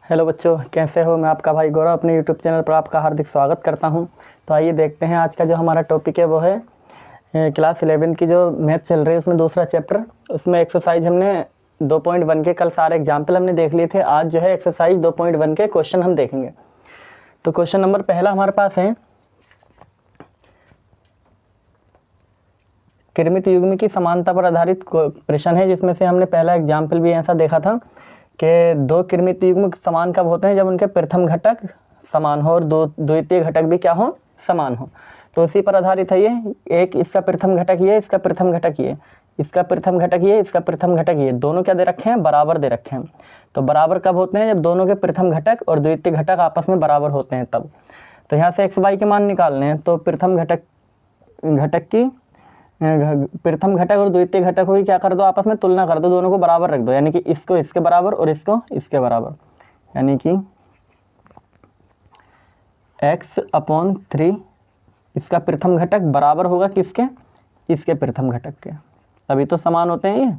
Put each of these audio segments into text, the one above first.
Hello बच्चों, कैसे हो। मैं आपका भाई गौरव अपने यूट्यूब चैनल पर आपका हार्दिक स्वागत करता हूं। तो आइए देखते हैं आज का जो हमारा टॉपिक है वो है क्लास 11 की जो मैथ चल रही है उसमें दूसरा चैप्टर। उसमें एक्सरसाइज हमने 2.1 के कल सारे एग्जाम्पल हमने देख लिए थे। आज जो है एक्सरसाइज 2.1 के क्वेश्चन हम देखेंगे। तो क्वेश्चन नंबर पहला हमारे पास है कृमित युग्म की समानता पर आधारित प्रश्न है, जिसमें से हमने पहला एग्जाम्पल भी ऐसा देखा था कि दो कृमित युग्म समान कब होते हैं, जब उनके प्रथम घटक समान हो और द्वितीय घटक भी क्या हो, समान हो। तो इसी पर आधारित है ये। एक इसका प्रथम घटक ये, इसका प्रथम घटक ये, इसका प्रथम घटक ये, इसका प्रथम घटक ये, दोनों क्या दे रखे हैं, बराबर दे रखे हैं। तो बराबर कब होते हैं, जब दोनों के प्रथम घटक और द्वितीय घटक आपस में बराबर होते हैं तब। तो यहाँ से एक्स वाई के मान निकालने हैं। तो प्रथम घटक की प्रथम घटक और द्वितीय घटक की क्या कर दो, आपस में तुलना कर दो, दोनों को बराबर रख दो। यानी कि इसको इसके बराबर और इसको इसके बराबर। यानी कि x/3 इसका प्रथम घटक बराबर होगा किसके, इसके प्रथम घटक के। तभी तो समान होते हैं ये।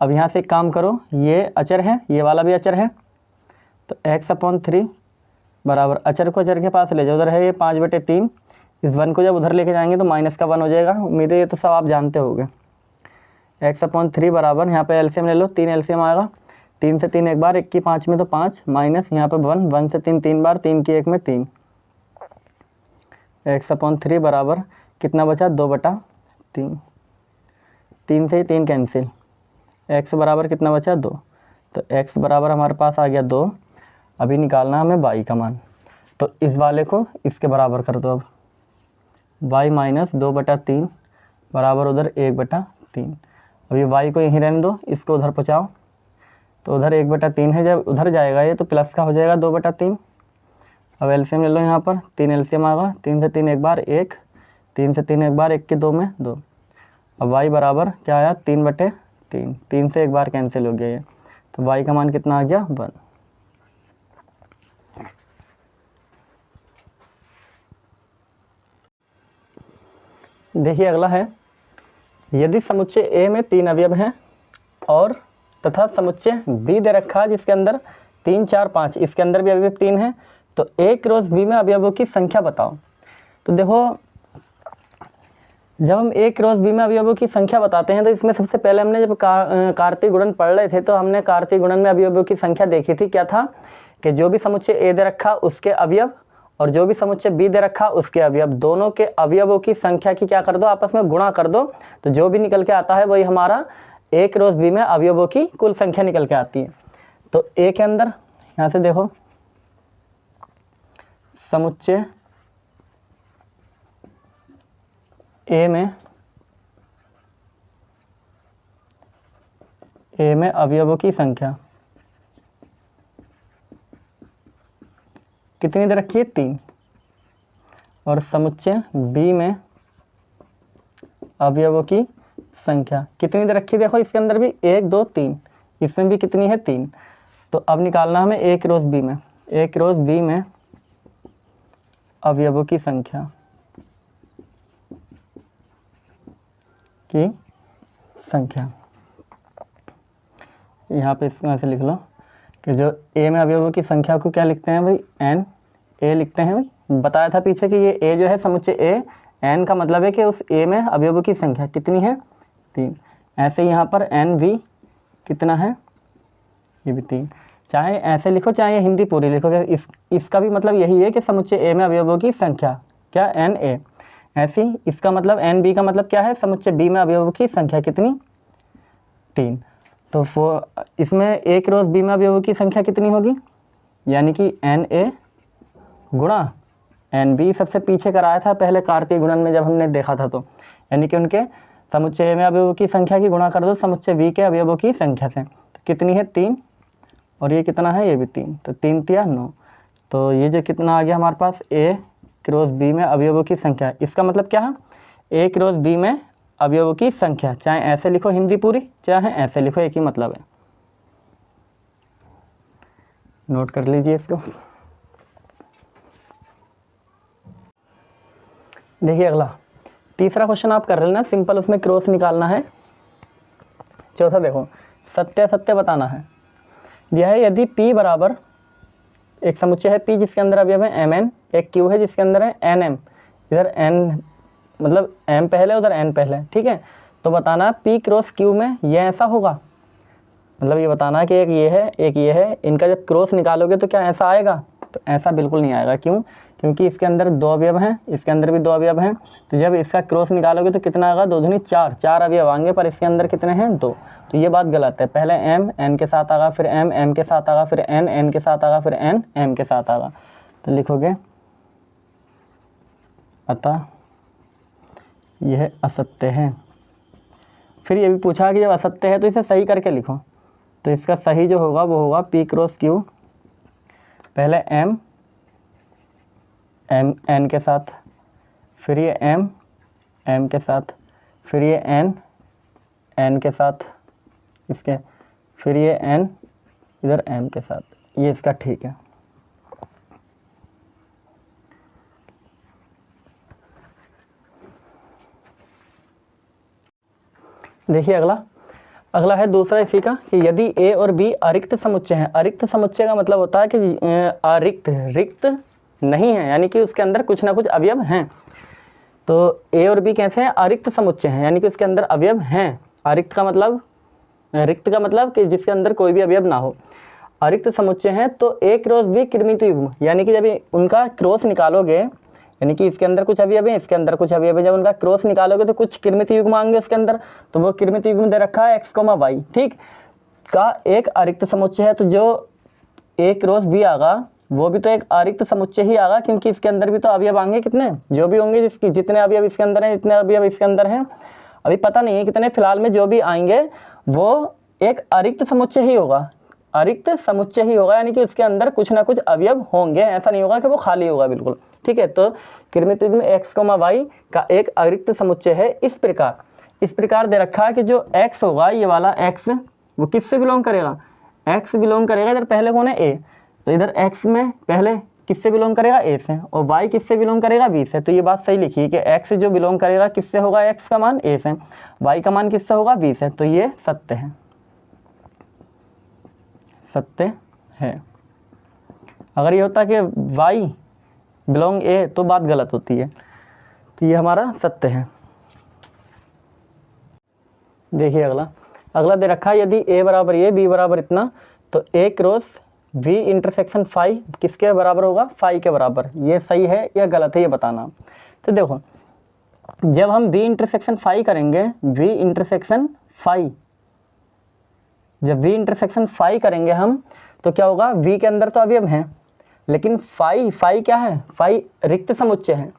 अब यहाँ से एक काम करो, ये अचर है, ये वाला भी अचर है। तो x/3 बराबर अचर को अचर के पास ले जाओ, उधर है ये 5/3। इस 1 को जब उधर लेके जाएंगे तो -1 हो जाएगा। उम्मीद है ये तो सब आप जानते होंगे। x/3 बराबर, यहाँ पे एलसीएम ले लो, 3 एलसीएम आएगा। 3 से 3 एक बार, 1 की 5 में तो 5, माइनस यहाँ पे 1, 1 से 3 3 बार, 3 की 1 में 3। x/3 बराबर कितना बचा, 2/3। 3 से ही 3 कैंसिल, x बराबर कितना बचा, 2। तो x बराबर हमारे पास आ गया 2। अभी निकालना हमें y का मान। तो इस वाले को इसके बराबर कर दो। अब y माइनस 2/3 बराबर उधर 1/3। अब ये y को यहीं रहने दो, इसको उधर पहुँचाओ। तो उधर 1/3 है, जब उधर जाएगा ये तो प्लस का हो जाएगा 2/3। अब एलसीएम ले लो, यहाँ पर 3 एलसीएम आएगा। 3 से 3 एक बार 1, 3 से 3 एक बार, 1 की 2 में 2। अब y बराबर क्या आया, 3/3। 3 से एक बार कैंसिल हो गया ये। तो y का मान कितना आ गया, 1। देखिए अगला है, यदि समुच्चय A में 3 अवयव हैं और तथा समुच्चय B दे रखा है जिसके अंदर 3 4 5, इसके अंदर भी अवयव 3 हैं, तो A क्रॉस B में अवयवों की संख्या बताओ। तो देखो, जब हम A क्रॉस B में अवयवों की संख्या बताते हैं तो इसमें सबसे पहले हमने जब कार्तीय गुणन पढ़ रहे थे तो हमने कार्तीय गुणन में अवयवों की संख्या देखी थी। क्या था कि जो भी समुच्चय A दे रखा उसके अवयव और जो भी समुच्चय B दे रखा उसके अवयव, दोनों के अवयवों की संख्या की क्या कर दो, आपस में गुणा कर दो। तो जो भी निकल के आता है वही हमारा A क्रॉस B में अवयवों की कुल संख्या निकल के आती है। तो A के अंदर यहाँ से देखो, समुच्चय A में अवयवों की संख्या कितनी दे रखी है, 3। और समुच्चय B में अवयवों की संख्या कितनी दे रखी है, देखो इसके अंदर भी 1 2 3, इसमें भी कितनी है, 3। तो अब निकालना हमें A क्रॉस B में, A क्रॉस B में अवयवों की संख्या यहाँ पे इसमें ऐसे लिख लो कि जो A में अवयवों की संख्या को क्या लिखते हैं भाई, n A लिखते हैं भाई। बताया था पीछे कि ये A जो है समुच्चय A, n का मतलब है कि उस A में अवयवों की संख्या कितनी है, 3। ऐसे यहाँ पर n भी कितना है, ये भी 3। चाहे ऐसे लिखो चाहे हिंदी पूरी लिखो, इसका भी मतलब यही है कि समुच्चय A में अवयवों की संख्या क्या, n A। ऐसे ही इसका मतलब n B का मतलब क्या है, समुच्चय B में अवयवों की संख्या कितनी, 3। तो इसमें A क्रॉस B में अवयवों की संख्या कितनी होगी, यानी कि n A गुणा n B। सबसे पीछे कराया था पहले कार्तीय गुणन में जब हमने देखा था। तो यानी कि उनके समुच्चय में अवयवों की संख्या की गुणा कर दो समुच्चय B के अवयवों की संख्या से। तो कितनी है, 3। और ये कितना है, ये भी 3। तो 3 3 9। तो ये जो कितना आ गया हमारे पास, A क्रॉस B में अवयवों की संख्या। इसका मतलब क्या है, A क्रॉस B में अवयवों की संख्या, चाहे ऐसे लिखो हिंदी पूरी चाहे ऐसे लिखो, एक ही मतलब है। नोट कर लीजिए इसको। देखिए अगला तीसरा क्वेश्चन आप कर लेना, सिंपल, उसमें क्रॉस निकालना है। चौथा देखो, सत्य सत्य बताना है। यह है यदि P बराबर एक समुच्चय है P जिसके अंदर अवयव है Mn, एक Q है जिसके अंदर है Nm, इधर N मतलब M पहले उधर N पहले, ठीक है। तो बताना P क्रॉस Q में ये ऐसा होगा, मतलब ये बताना कि एक ये है, इनका जब क्रॉस निकालोगे तो क्या ऐसा आएगा? तो ऐसा बिल्कुल नहीं आएगा। क्यों? क्योंकि इसके अंदर 2 अवयव हैं, इसके अंदर भी 2 अवयव हैं, तो जब इसका क्रॉस निकालोगे तो कितना आएगा? 2 दूनी 4, 4 अवयव आएंगे, पर इसके अंदर कितने हैं? 2। तो ये बात गलत है। पहले M N के साथ आएगा, फिर M M के साथ आएगा, फिर N N के साथ आएगा, फिर N M के साथ आएगा। तो लिखोगे अतः यह असत्य है। फिर ये भी पूछा कि जब असत्य है तो इसे सही करके लिखो। तो इसका सही जो होगा वो होगा P क्रॉस Q, पहले M M N के साथ, फिर ये M M के साथ, फिर ये N N के साथ इसके, फिर ये N इधर M के साथ, ये इसका ठीक है। देखिए अगला है दूसरा इसी का कि यदि A और B अरिक्त समुच्चय हैं। अरिक्त समुच्चय का मतलब होता है कि रिक्त नहीं है, यानी कि उसके अंदर कुछ ना कुछ अवयव हैं। तो A और B कैसे हैं? अरिक्त समुच्चय हैं, यानी कि उसके अंदर अवयव हैं। अरिक्त का मतलब, रिक्त का मतलब कि जिसके अंदर कोई भी अवयव ना हो। अरिक्त समुच्चय हैं तो A क्रॉस B कृमित युग्म, यानी कि जब उनका क्रॉस निकालोगे, यानी कि इसके अंदर कुछ अवयव है, इसके अंदर कुछ अवयव है, जब उनका क्रॉस निकालोगे तो कुछ कृमित युग्म आएंगे उसके अंदर। तो वो कृमित युग्म दे रखा है x, y, ठीक, का एक अरिक्त समुच्चय है। तो जो A क्रॉस B आगा वो भी तो एक अरिक्त समुच्चय ही आगा, क्योंकि इसके अंदर भी तो अवयव आएंगे, कितने जो भी होंगे, जिसकी जितने अवयव इसके अंदर हैं, जितने अवयव इसके अंदर हैं, अभी पता नहीं है कितने, फिलहाल में जो भी आएंगे वो एक अरिक्त समुच्चय ही होगा, अरिक्त समुच्चय ही होगा, यानी कि उसके अंदर कुछ ना कुछ अवयव होंगे, ऐसा नहीं होगा कि वो खाली होगा बिल्कुल, ठीक है। तो कृमित युग्म x, y का एक अरिक्त समुच्चय है। इस प्रकार दे रखा है कि जो x होगा, ये वाला x वो किससे बिलोंग करेगा? x बिलोंग करेगा, इधर पहले कौन है? a, तो इधर x में पहले किससे बिलोंग करेगा? a से, और y किससे बिलोंग करेगा? b से। तो ये बात सही लिखी कि x जो बिलोंग करेगा किससे होगा? x का मान a से, y का मान किससे होगा? b से। तो ये सत्य है, सत्य है। अगर ये होता कि y बिलोंग a तो बात गलत होती है। तो ये हमारा सत्य है। देखिए अगला दे रखा है यदि a बराबर ये, b बराबर इतना, तो a cross b intersection phi किसके बराबर होगा? फाई के बराबर। ये सही है या गलत है ये बताना। तो देखो जब हम b इंटरसेक्शन फाई करेंगे, b इंटरसेक्शन फाई, जब v इंटरसेक्शन फाई करेंगे हम, तो क्या होगा? v के अंदर तो अवयव हैं, लेकिन फाई क्या है? फाई रिक्त समुच्चय है।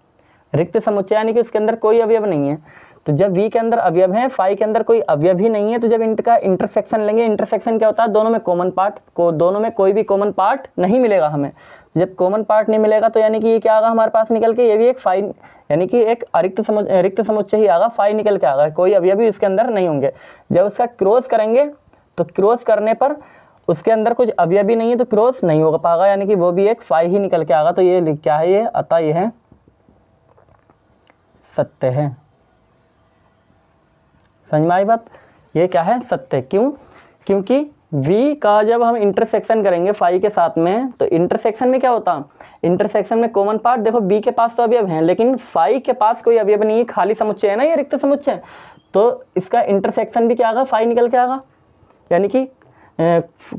रिक्त समुच्चय यानी कि उसके अंदर कोई अवयव नहीं है। तो जब v के अंदर अवयव है, फाई के अंदर कोई अवयव ही नहीं है, तो जब इनका इंटरसेक्शन लेंगे, इंटरसेक्शन क्या होता है? दोनों में कॉमन पार्ट को, दोनों में कोई भी कॉमन पार्ट नहीं मिलेगा हमें। जब कॉमन पार्ट नहीं मिलेगा तो यानी कि ये क्या आगा हमारे पास निकल के? ये भी एक फाई, यानी कि एक रिक्त समुच्चय ही आगा, फाई निकल के आगा, कोई अवयव भी इसके अंदर नहीं होंगे। जब उसका क्रॉस करेंगे तो क्रॉस करने पर उसके अंदर कुछ अवयव भी नहीं है, तो क्रॉस नहीं हो पाएगा, यानी कि वो भी एक फाई ही निकल के आएगा। तो ये क्या है? ये अतः ये है सत्य है। समझ में आई बात? ये क्या है? सत्य। क्यों? क्योंकि v का जब हम इंटरसेक्शन करेंगे फाई के साथ में, तो इंटरसेक्शन में क्या होता? इंटरसेक्शन में कॉमन पार्ट, देखो b के पास तो अवयव हैं, लेकिन फाई के पास कोई अवयव नहीं है, खाली समुच्चय है ना, ये रिक्त समुच्चय। तो इसका इंटरसेक्शन भी क्या आएगा? फाई निकल के आएगा, यानी कि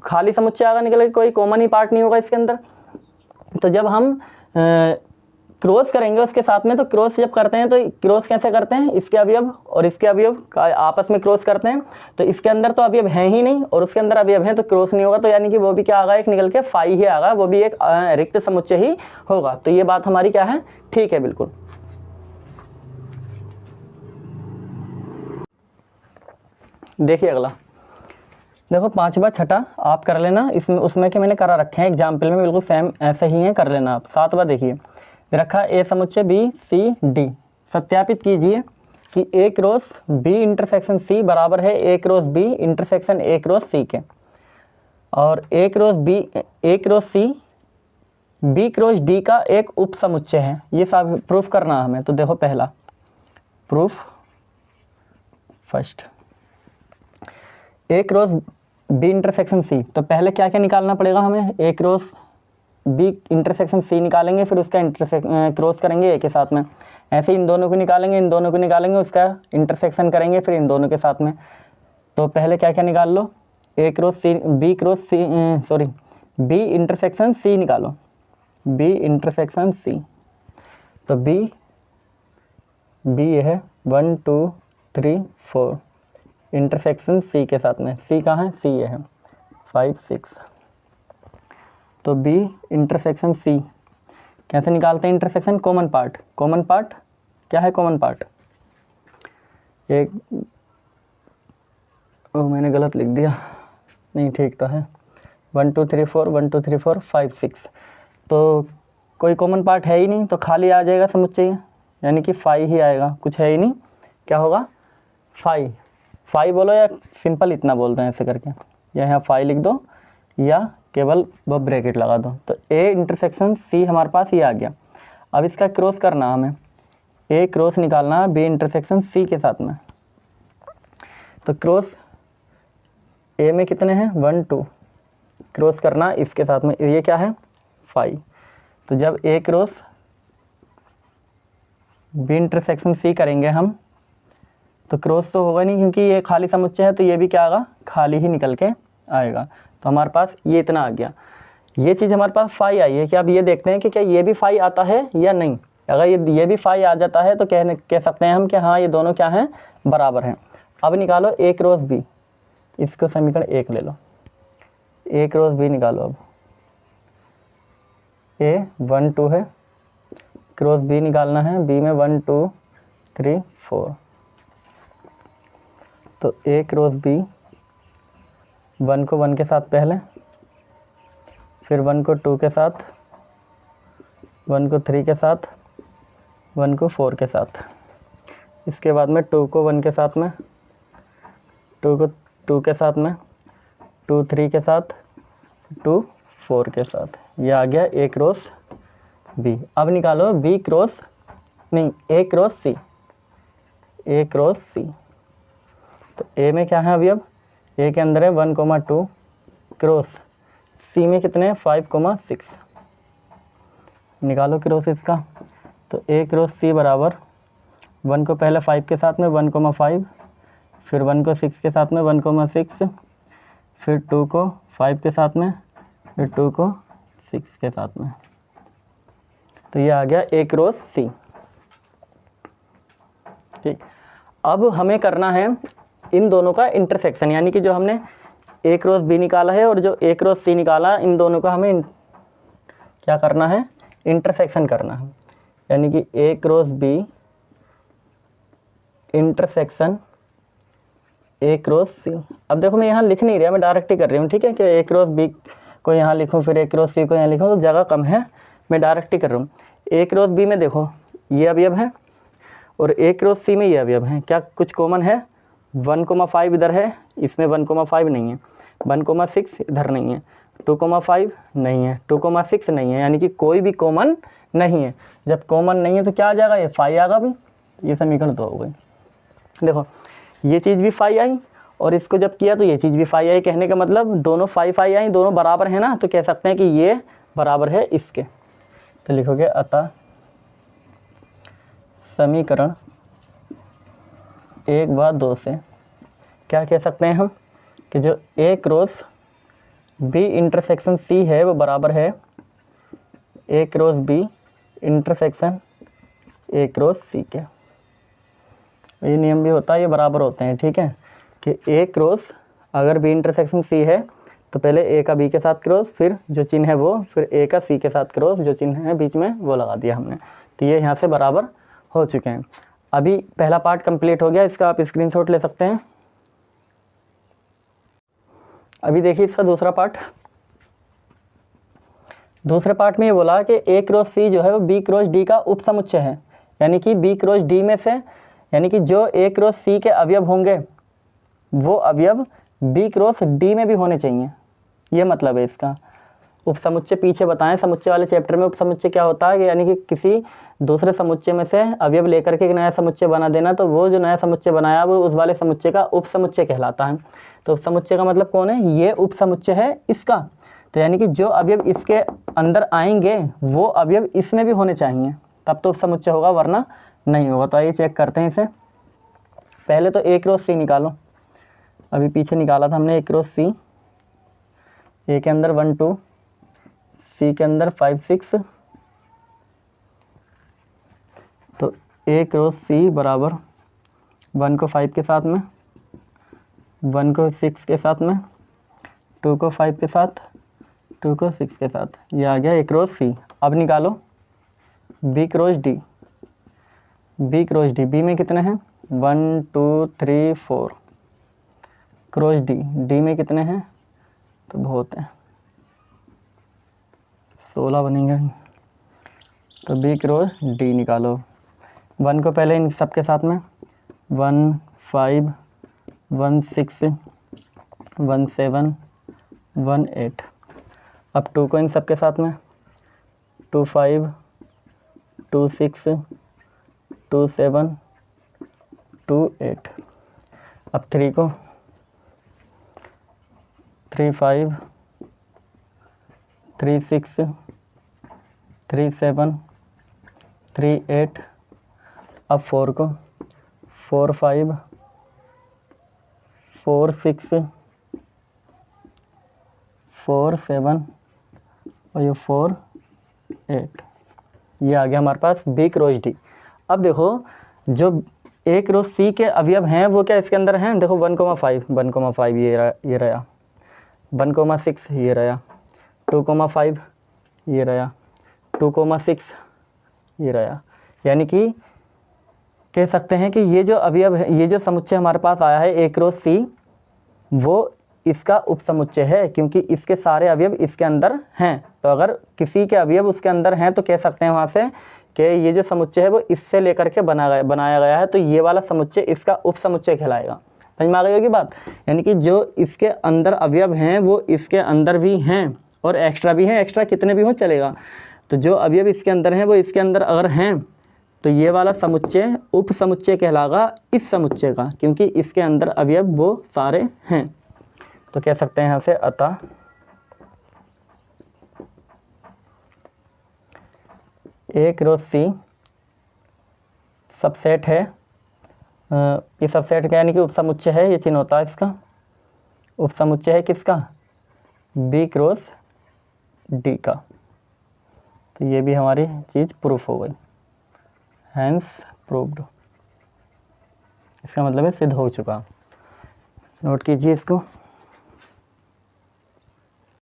खाली समुच्चय आएगा निकल के, कोई कॉमन ही पार्ट नहीं होगा इसके अंदर। तो जब हम क्रॉस करेंगे उसके साथ में, तो क्रॉस जब करते हैं तो क्रॉस कैसे करते हैं? इसके अवयव और इसके अवयव का आपस में क्रॉस करते हैं, तो इसके अंदर तो अवयव हैं ही नहीं और उसके अंदर अवयव हैं, तो क्रॉस नहीं होगा, तो यानी कि वो भी क्या आएगा? एक निकल के फाई ही आएगा, वो भी एक रिक्त समुच्चय ही होगा। तो ये बात हमारी क्या है? ठीक है बिल्कुल। देखिए अगला, देखो 5वां छठा आप कर लेना, इसमें उसमें के मैंने करा रखे हैं एग्जाम्पल में, बिल्कुल सेम ऐसे ही हैं, कर लेना आप। 7वां देखिए रखा ए समुच्चय बी सी डी, सत्यापित कीजिए कि A cross B intersection C बराबर है A cross B intersection A cross C के, और A cross C B cross D का एक उप समुच्चय है। ये सब प्रूफ करना हमें। तो देखो पहला प्रूफ फर्स्ट, ए क्रॉस बी इंटरसेक्शन सी, तो पहले क्या क्या निकालना पड़ेगा हमें? ए क्रॉस बी इंटरसेक्शन सी निकालेंगे, फिर उसका क्रॉस करेंगे ए के साथ में। ऐसे इन दोनों को निकालेंगे, इन दोनों को निकालेंगे, उसका इंटरसेक्शन करेंगे फिर इन दोनों के साथ में। तो पहले क्या क्या निकाल लो, ए क्रॉस सी, बी क्रॉस सी, सॉरी बी इंटरसेक्शन सी निकालो, बी इंटरसेक्शन सी। तो बी ये है 1 2 3 4 इंटरसेक्शन सी के साथ में, सी कहाँ है, सी ये है 5 6। तो बी इंटरसेक्शन सी कैसे निकालते हैं intersection, common part, common part क्या है, कॉमन पार्ट एक, ओ मैंने गलत लिख दिया, नहीं ठीक तो है, 1 2 3 4 1 2 3 4 5 6। तो कोई कॉमन पार्ट है ही नहीं, तो खाली आ जाएगा समुच्चय, यानी कि 5 ही आएगा, कुछ है ही नहीं, क्या होगा 5 बोलो या सिंपल इतना बोलते हैं ऐसे करके, या यहाँ 5 लिख दो या केवल वो ब्रैकेट लगा दो। तो ए इंटरसेक्शन सी हमारे पास ये आ गया। अब इसका क्रॉस करना हमें, ए क्रॉस निकालना है बी इंटरसेक्शन सी के साथ में। तो क्रॉस ए में कितने हैं 1 2, क्रॉस करना इसके साथ में, ये क्या है 5। तो जब ए क्रॉस बी इंटरसेक्शन सी करेंगे हम, तो क्रॉस तो होगा नहीं क्योंकि ये खाली समुच्चय है, तो ये भी क्या आएगा, खाली ही निकल के आएगा। तो हमारे पास ये इतना आ गया, ये चीज़ हमारे पास 5 आई है। कि अब ये देखते हैं कि क्या ये भी 5 आता है या नहीं। अगर ये भी 5 आ जाता है तो कह सकते हैं हम कि हाँ ये दोनों क्या हैं, बराबर हैं। अब निकालो ए क्रॉस बी, इसको समीकरण 1 ले लो, ए क्रॉस बी निकालो। अब ए 1 2 है, क्रॉस बी निकालना है, बी में 1 2 3 4। तो ए क्रॉस बी 1 को 1 के साथ पहले, फिर 1 को 2 के साथ, 1 को 3 के साथ, 1 को 4 के साथ, इसके बाद में 2 को 1 के साथ में, 2 को 2 के साथ में, 2 3 के साथ, 2 4 के साथ। ये आ गया ए क्रॉस बी। अब निकालो बी क्रॉस, नहीं ए क्रॉस सी, ए क्रॉस सी। तो ए में क्या है अभी, अब ए के अंदर है 1 2 क्रॉस, सी में कितने हैं 5 6। निकालो क्रॉस इसका। तो ए क्रॉस सी बराबर 1 को पहले 5 के साथ में 1 5, फिर 1 को 6 के साथ में 1 6, फिर 2 को 5 के साथ में, फिर 2 को 6 के साथ में। तो ये आ गया ए क्रॉस सी। ठीक, अब हमें करना है इन दोनों का इंटरसेक्शन, यानी कि जो हमने ए क्रॉस बी निकाला है और जो ए क्रॉस सी निकाला, इन दोनों का हमें क्या करना है, इंटरसेक्शन करना है। यानी कि A cross B intersection A cross सी। अब देखो मैं यहाँ लिख नहीं रहा, मैं डायरेक्ट ही कर रही हूँ। ठीक है, कि ए क्रॉस बी को यहाँ लिखूँ, फिर ए क्रॉस सी को यहाँ लिखूँ, तो जगह कम है, मैं डायरेक्ट ही कर रहा हूँ। ए क्रॉस बी में देखो ये अवयव है और ए क्रॉस सी में ये अवयव है। क्या कुछ कॉमन है, 1 5 इधर है, इसमें 1 5 नहीं है, 1 6 इधर नहीं है, 2 5 नहीं है, 2 6 नहीं है, यानी कि कोई भी कॉमन नहीं है। जब कॉमन नहीं है तो क्या आ जाएगा, ये 5 आएगा भी। ये समीकरण 2 हो गई। देखो ये चीज़ भी 5 आई और इसको जब किया तो ये चीज़ भी 5 आई। कहने का मतलब दोनों 5 आई, दोनों बराबर है ना, तो कह सकते हैं कि ये बराबर है इसके। तो लिखोगे अतः समीकरण 1 व 2 से क्या कह सकते हैं हम, कि जो A cross B intersection C है वो बराबर है A cross B intersection A cross C के। ये नियम भी होता है, ये बराबर होते हैं। ठीक है, कि ए क्रॉस अगर बी इंटरसेक्शन सी है तो पहले ए का बी के साथ क्रॉस, फिर जो चिन्ह है वो, फिर ए का सी के साथ क्रॉस, जो चिन्ह है बीच में वो लगा दिया हमने। तो ये यहाँ से बराबर हो चुके हैं। अभी पहला पार्ट कंप्लीट हो गया, इसका आप स्क्रीनशॉट ले सकते हैं। अभी देखिए इसका दूसरा पार्ट। दूसरे पार्ट में ये बोला कि ए क्रॉस सी जो है वो बी क्रॉस डी का उपसमुच्चय है। यानी कि बी क्रॉस डी में से, यानी कि जो ए क्रॉस सी के अवयव होंगे वो अवयव बी क्रॉस डी में भी होने चाहिए। ये मतलब है इसका। उपसमुच्चय पीछे बताएं, समुच्चय वाले चैप्टर में उपसमुच्चय क्या होता है, यानी कि किसी दूसरे समुच्चय में से अवयव लेकर के एक नया समुच्चय बना देना। तो वो जो नया समुच्चय बनाया वो उस वाले समुच्चय का उपसमुच्चय कहलाता है। तो उपसमुच्चय का मतलब कौन है, ये उपसमुच्चय है इसका। तो यानी कि जो अवयव इसके अंदर आएंगे वो अवयव इसमें भी होने चाहिए, तब तो उपसमुच्चय होगा, वरना नहीं होगा। तो आइए चेक करते हैं इसे। पहले तो ए क्रॉस सी निकालो, अभी पीछे निकाला था हमने ए क्रॉस सी। ए के अंदर 1 2, सी के अंदर 5 6, तो ए क्रॉस सी बराबर 1 को 5 के साथ में, 1 को 6 के साथ में, 2 को 5 के साथ, 2 को 6 के साथ, ये आ गया ए क्रॉस सी। अब निकालो b cross d. B cross d, b में कितने हैं 1 2 3 4, क्रॉस डी, डी में कितने हैं तो बहुत हैं 16 बनेंगे। तो बी क्रॉस डी निकालो। 1 को पहले इन सब के साथ में 1 5 1 6 1 7 1 8। अब 2 को इन सब के साथ में 2 5 2 6 2 7 2 8। अब 3 को 3 5 3 6 3 7 3 8। अब 4 को 4 5 4 6 4 7 और ये 4 8, ये आ गया हमारे पास बी क्रॉस डी। अब देखो जो ए क्रॉस सी के अवयव हैं वो क्या इसके अंदर हैं, देखो 1,5 1,5 ये रहा, 1,6 ये रहा, 2,5 ये रहा, 2,6 ये रहा। यानी कि कह सकते हैं कि ये जो अवयव है, ये जो समुच्चय हमारे पास आया है ए क्रॉस सी, वो इसका उपसमुच्चय है, क्योंकि इसके सारे अवयव इसके अंदर हैं। तो अगर किसी के अवयव उसके अंदर हैं तो कह सकते हैं वहाँ से कि ये जो समुच्चय है वो इससे लेकर के बनाया गया है, तो ये वाला समुच्चय इसका उपसमुच्चय कहलाएगा। समझ में आ गई होगी बात। यानी कि जो इसके अंदर अवयव हैं वो इसके अंदर भी हैं और एक्स्ट्रा भी हैं, एक्स्ट्रा कितने भी हों चलेगा। तो जो अवयव इसके अंदर हैं वो इसके अंदर अगर हैं तो ये वाला समुच्चय उपसमुच्चय कहलाएगा इस समुच्चय का, क्योंकि इसके अंदर अवयव वो सारे हैं। तो कह सकते हैं यहाँ से अतः ए क्रॉस सी सबसेट है। ये सबसेट का यानी कि उपसमुच्चय है, ये चिन्ह होता है इसका। उपसमुच्चय है किसका, बी क्रॉस डी का। तो ये भी हमारी चीज़ प्रूफ हो गई, हैंस प्रूव्ड। इसका मतलब है सिद्ध हो चुका। नोट कीजिए इसको।